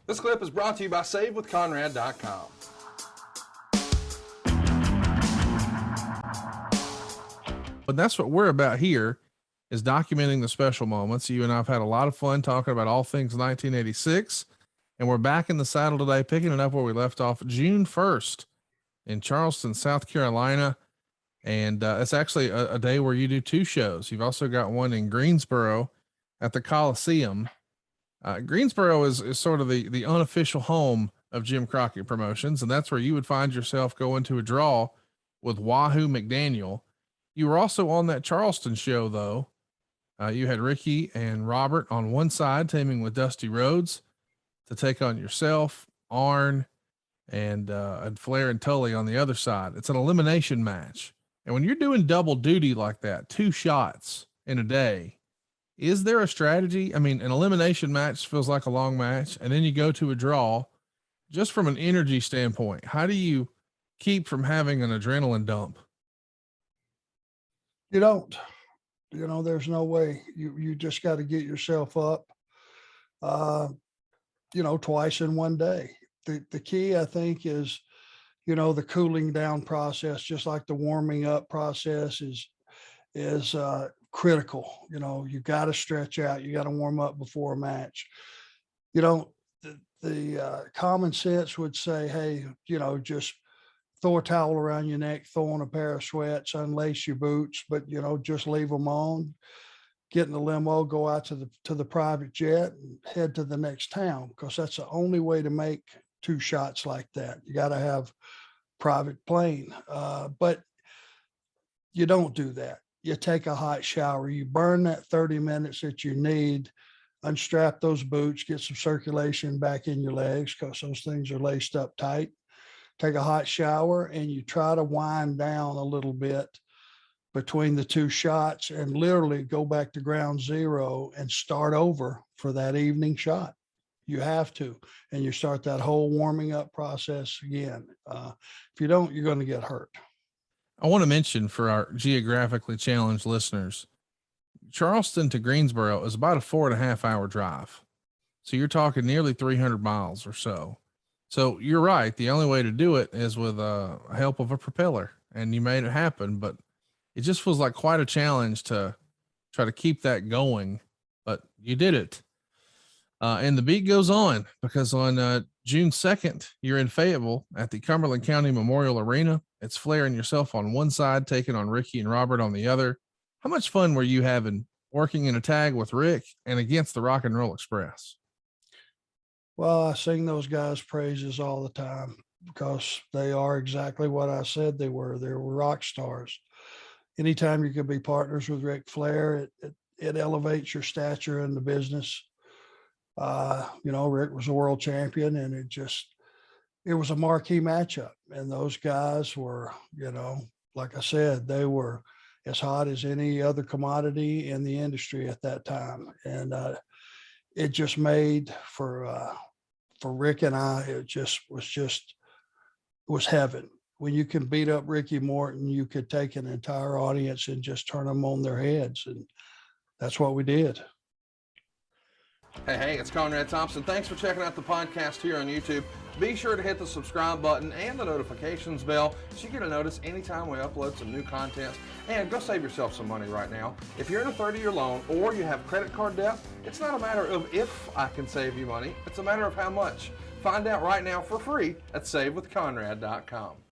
This clip is brought to you by SaveWithConrad.com. But that's what we're about here, is documenting the special moments. You and I have had a lot of fun talking about all things 1986, and we're back in the saddle today, picking it up where we left off June 1st in Charleston, South Carolina. And it's actually a day where you do two shows. You've also got one in Greensboro at the Coliseum. Greensboro is sort of the unofficial home of Jim Crockett Promotions, and that's where you would find yourself going to a draw with Wahoo McDaniel. You were also on that Charleston show, though. You had Ricky and Robert on one side, teaming with Dusty Rhodes to take on yourself, Arn, and Flair and Tully on the other side. It's an elimination match. And when you're doing double duty like that, 2 shots in a day, is there a strategy? I mean, an elimination match feels like a long match, and then you go to a draw. Just from an energy standpoint, how do you keep from having an adrenaline dump? You don't, there's no way. You just got to get yourself up, twice in one day. The key, I think, is, the cooling down process, just like the warming up process is critical. You got to stretch out. You got to warm up before a match. The common sense would say, hey, just throw a towel around your neck, throw on a pair of sweats, unlace your boots, but just leave them on, get in the limo, go out to the private jet and head to the next town, because that's the only way to make 2 shots like that. You got to have private plane. But you don't do that. You take a hot shower, you burn that 30 minutes that you need, unstrap those boots, get some circulation back in your legs, because those things are laced up tight. Take a hot shower, and you try to wind down a little bit between the 2 shots and literally go back to ground zero and start over for that evening shot. You have to, and you start that whole warming up process again. If you don't, you're going to get hurt. I want to mention for our geographically challenged listeners, Charleston to Greensboro is about a 4.5 hour drive. So you're talking nearly 300 miles or so. So you're right. The only way to do it is with help of a propeller, and you made it happen, but it just feels like quite a challenge to try to keep that going, but you did it. And the beat goes on, because on June 2nd, you're in Fayetteville at the Cumberland County Memorial Arena. It's Flair and yourself on one side, taking on Ricky and Robert on the other. How much fun were you having working in a tag with Rick and against the Rock and Roll Express? Well, I sing those guys' praises all the time, because they are exactly what I said they were. They were rock stars. Anytime you can be partners with Ric Flair, it elevates your stature in the business. Rick was a world champion, and it was a marquee matchup. And those guys were, like I said, they were as hot as any other commodity in the industry at that time. And it just made for Rick and I, it was heaven. When you can beat up Ricky Morton, you could take an entire audience and just turn them on their heads. And that's what we did. Hey, it's Conrad Thompson. Thanks for checking out the podcast here on YouTube. Be sure to hit the subscribe button and the notifications bell so you get a notice anytime we upload some new content. And go save yourself some money right now. If you're in a 30-year loan or you have credit card debt, it's not a matter of if I can save you money. It's a matter of how much. Find out right now for free at SaveWithConrad.com.